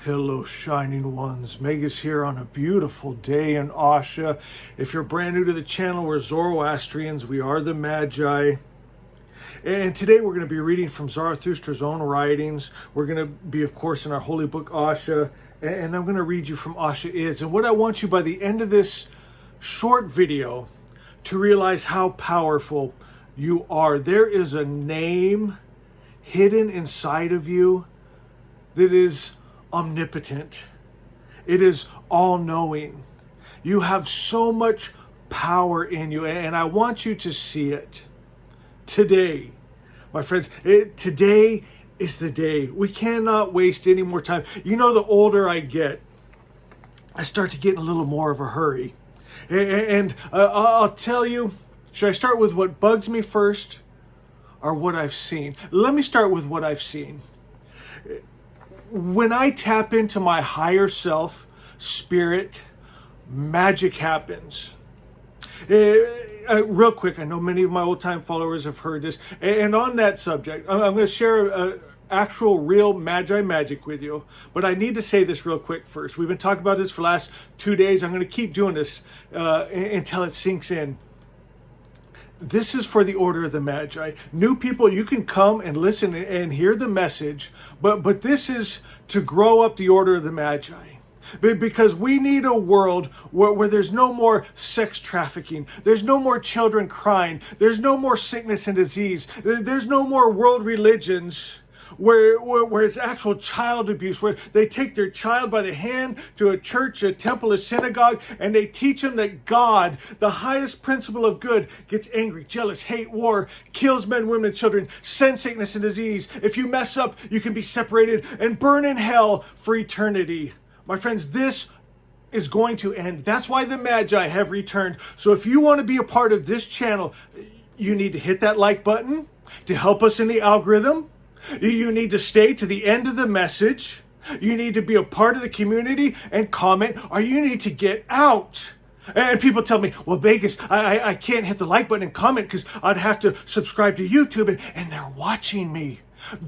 Hello, shining ones. Megas here on a beautiful day in Ayesha. If you're brand new to the channel, we're Zoroastrians. We are the Magi. And today we're going to be reading from Zarathustra's own writings. We're going to be, of course, in our holy book, Ayesha. And I'm going to read you from Ayesha Is. And what I want you by the end of this short video to realize how powerful you are. There is a name hidden inside of you that is omnipotent. It is all-knowing. You have so much power in you, and I want you to see it today. My friends, today is the day. We cannot waste any more time. You know, the older I get, I start to get in a little more of a hurry. And I'll tell you, should I start with what bugs me first or what I've seen? Let me start with what I've seen. When I tap into my higher self, spirit, magic happens. Real quick, I know many of my old-time followers have heard this. And on that subject, I'm going to share actual real Magi magic with you. But I need to say this real quick first. We've been talking about this for the last 2 days. I'm going to keep doing this until it sinks in. This is for the order of the Magi. New people, you can come and listen and hear the message, but this is to grow up the order of the Magi. Because we need a world where there's no more sex trafficking. There's no more children crying. There's no more sickness and disease. There's no more world religions where it's actual child abuse, where they take their child by the hand to a church, a temple, a synagogue, and they teach them that God, the highest principle of good, gets angry, jealous, hate, war, kills men, women, and children, sends sickness and disease. If you mess up, you can be separated and burn in hell for eternity. My friends, this is going to end. That's why the Magi have returned. So if you want to be a part of this channel, you need to hit that like button to help us in the algorithm. You need to stay to the end of the message. You need to be a part of the community and comment, or you need to get out. And people tell me, well, Vegas, I can't hit the like button and comment because I'd have to subscribe to YouTube, and they're watching me.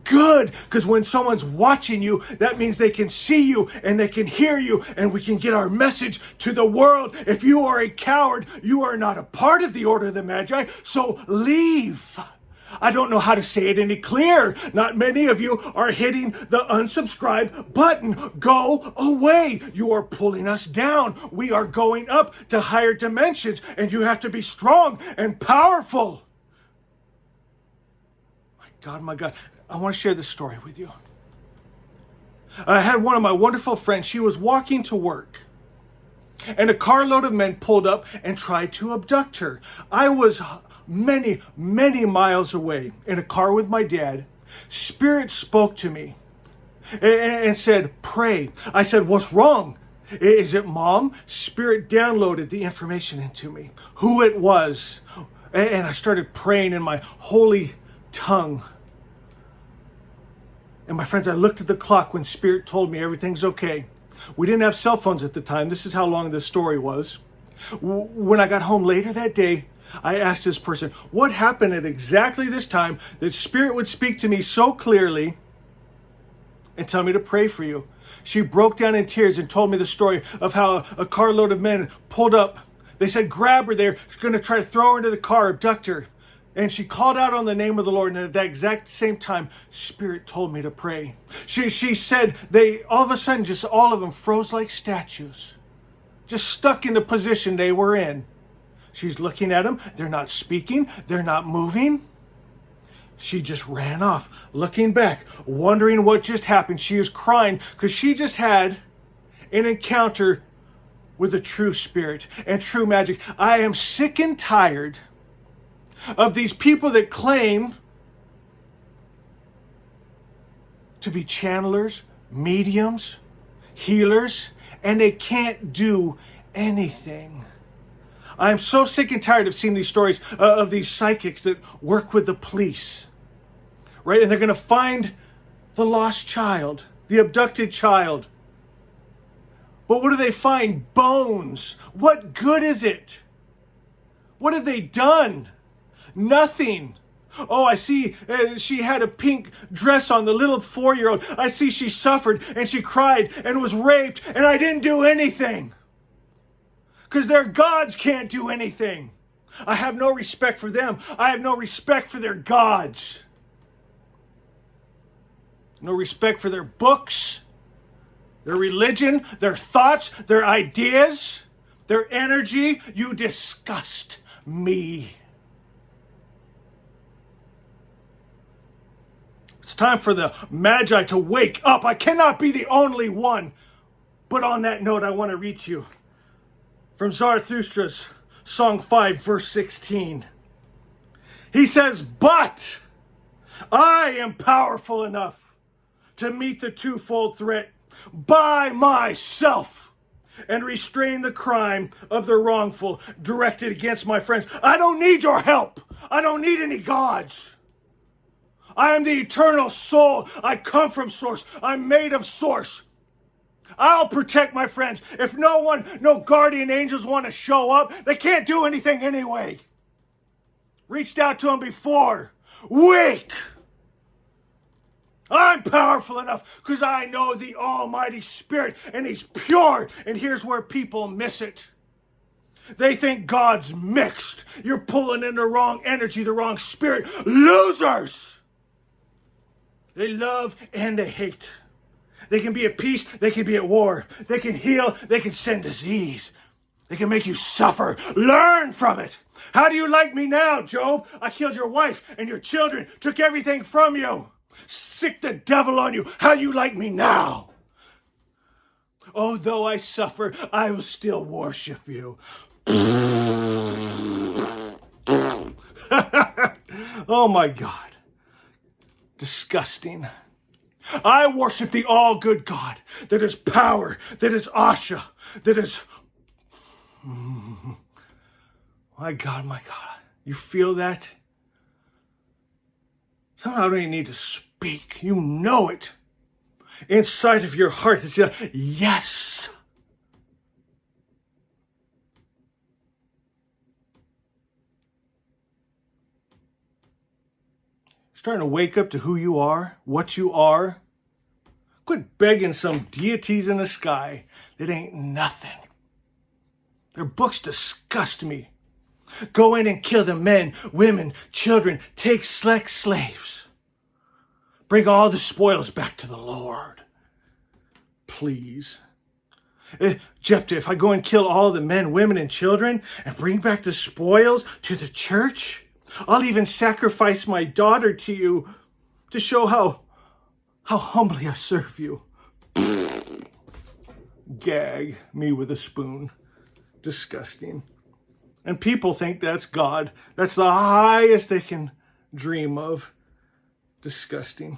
Good, because when someone's watching you, that means they can see you and they can hear you, and we can get our message to the world. If you are a coward, you are not a part of the order of the Magi, so leave. I don't know how to say it any clearer. Not many of you are hitting the unsubscribe button. Go away. You are pulling us down. We are going up to higher dimensions, and you have to be strong and powerful. My God. I want to share this story with you. I had one of my wonderful friends. She was walking to work, and a carload of men pulled up and tried to abduct her. I was many miles away in a car with my dad. Spirit spoke to me and said, pray. I said, what's wrong? Is it Mom? Spirit downloaded the information into me, who it was. And I started praying in my holy tongue. And my friends, I looked at the clock when Spirit told me everything's okay. We didn't have cell phones at the time. This is how long this story was. When I got home later that day, I asked this person, what happened at exactly this time that Spirit would speak to me so clearly and tell me to pray for you? She broke down in tears and told me the story of how a carload of men pulled up. They said, grab her. They're going to try to throw her into the car, abduct her. And she called out on the name of the Lord. And at that exact same time, Spirit told me to pray. She said they, all of a sudden, just all of them froze like statues, just stuck in the position they were in. She's looking at them. They're not speaking. They're not moving. She just ran off, looking back, wondering what just happened. She is crying because she just had an encounter with a true spirit and true magic. I am sick and tired of these people that claim to be channelers, mediums, healers, and they can't do anything. I'm so sick and tired of seeing these stories of these psychics that work with the police, right? And they're going to find the lost child, the abducted child. But what do they find? Bones. What good is it? What have they done? Nothing. Oh, I see she had a pink dress on, the little 4-year-old. I see she suffered and she cried and was raped, and I didn't do anything. Because their gods can't do anything. I have no respect for them. I have no respect for their gods. No respect for their books, their religion, their thoughts, their ideas, their energy. You disgust me. It's time for the Magi to wake up. I cannot be the only one. But on that note, I want to read you from Zarathustra's Song 5, verse 16. He says, "But I am powerful enough to meet the twofold threat by myself and restrain the crime of the wrongful directed against my friends. I don't need your help. I don't need any gods. I am the eternal soul. I come from source. I'm made of source. I'll protect my friends. If no guardian angels want to show up, they can't do anything anyway. Reached out to them before. Wake! I'm powerful enough because I know the Almighty Spirit, and He's pure. And here's where people miss it. They think God's mixed. You're pulling in the wrong energy, the wrong spirit. Losers! They love and they hate. They can be at peace, they can be at war. They can heal, they can send disease. They can make you suffer. Learn from it. How do you like me now, Job? I killed your wife and your children, took everything from you. Sick the devil on you. How do you like me now? Oh, though I suffer, I will still worship you. Oh my God. Disgusting. I worship the all-good God that is power, that is Ayesha, that is... My God, my God. You feel that? Somehow I don't even need to speak. You know it. Inside of your heart, it's a yes. Starting to wake up to who you are, what you are. Quit begging some deities in the sky that ain't nothing. Their books disgust me. Go in and kill the men, women, children. Take slaves. Bring all the spoils back to the Lord. Please. Jephthah, if I go and kill all the men, women, and children and bring back the spoils to the church, I'll even sacrifice my daughter to you to show how humbly I serve you. Gag me with a spoon. Disgusting. And people think that's God. That's the highest they can dream of. Disgusting.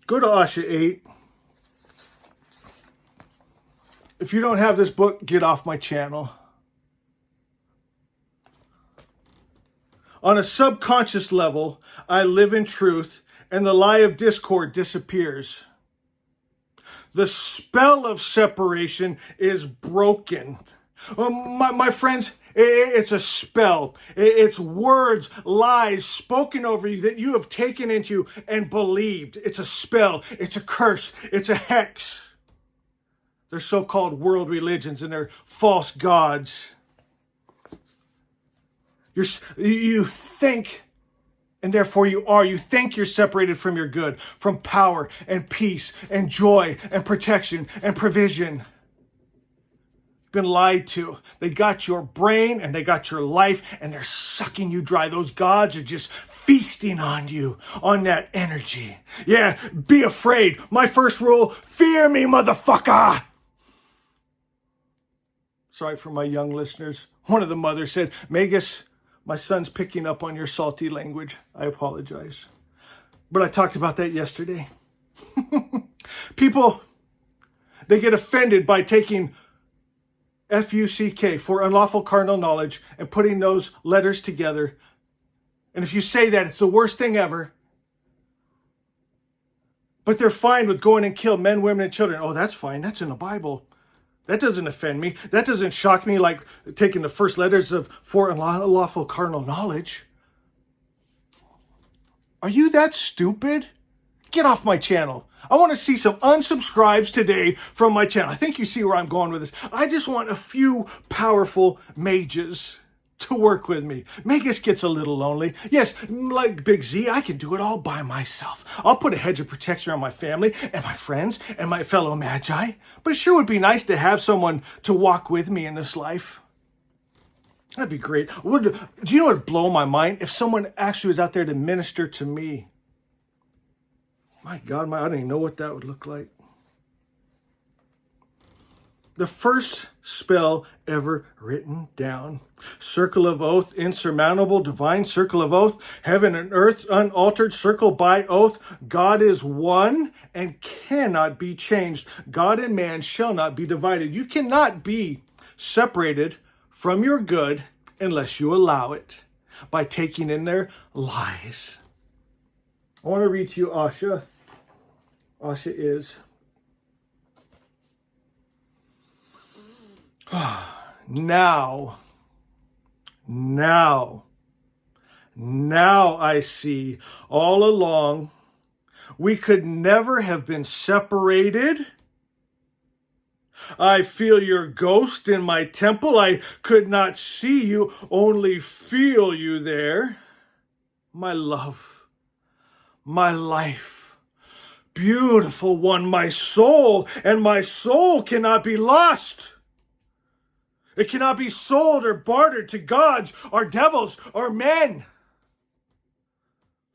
Go to Ayesha 8. If you don't have this book, get off my channel. On a subconscious level, I live in truth, and the lie of discord disappears. The spell of separation is broken. My friends, it's a spell. It's words, lies spoken over you that you have taken into and believed. It's a spell. It's a curse. It's a hex. They're so-called world religions and they're false gods. You think, and therefore you are. You think you're separated from your good, from power and peace and joy and protection and provision. Been lied to. They got your brain and they got your life and they're sucking you dry. Those gods are just feasting on you, on that energy. Yeah, be afraid. My first rule, fear me, motherfucker. Sorry for my young listeners. One of the mothers said, Magus, my son's picking up on your salty language. I apologize. But I talked about that yesterday. People, they get offended by taking F-U-C-K, for unlawful carnal knowledge, and putting those letters together. And if you say that, it's the worst thing ever. But they're fine with going and kill men, women, and children. Oh, that's fine. That's in the Bible. That doesn't offend me. That doesn't shock me like taking the first letters of for unlawful carnal knowledge. Are you that stupid? Get off my channel. I want to see some unsubscribes today from my channel. I think you see where I'm going with this. I just want a few powerful mages to work with me. Magus gets a little lonely. Yes, like Big Z, I can do it all by myself. I'll put a hedge of protection on my family and my friends and my fellow magi. But it sure would be nice to have someone to walk with me in this life. That'd be great. Do you know what would blow my mind? If someone actually was out there to minister to me. My God, I don't even know what that would look like. The first spell ever written down. Circle of oath, insurmountable, divine circle of oath. Heaven and earth, unaltered, circle by oath. God is one and cannot be changed. God and man shall not be divided. You cannot be separated from your good unless you allow it by taking in their lies. I want to read to you Ayesha. Ayesha is now I see all along we could never have been separated. I feel your ghost in my temple. I could not see you, only feel you there. My love, my life. Beautiful one, my soul, and my soul cannot be lost. It cannot be sold or bartered to gods or devils or men.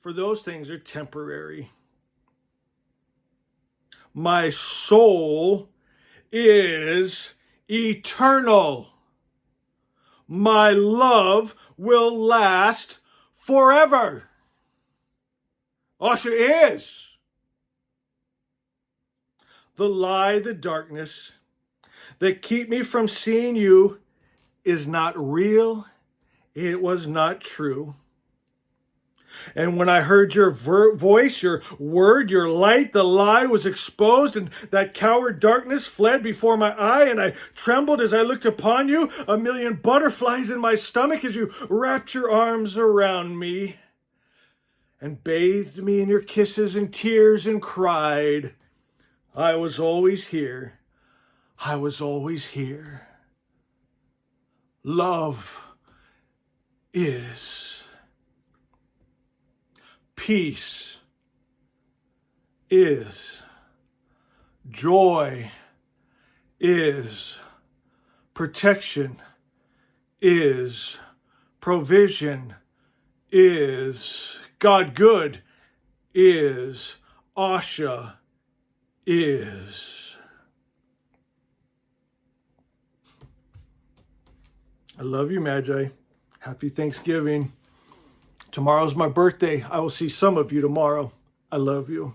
For those things are temporary. My soul is eternal. My love will last forever. Ayesha is. The lie, the darkness that keep me from seeing you is not real. It was not true. And when I heard your voice, your word, your light, the lie was exposed, and that coward darkness fled before my eye, and I trembled as I looked upon you, a million butterflies in my stomach as you wrapped your arms around me and bathed me in your kisses and tears and cried, I was always here. I was always here. Love is. Peace is. Joy is. Protection is. Provision is. God good is. Ayesha is. I love you, Magi. Happy Thanksgiving. Tomorrow's my birthday. I will see some of you tomorrow. I love you.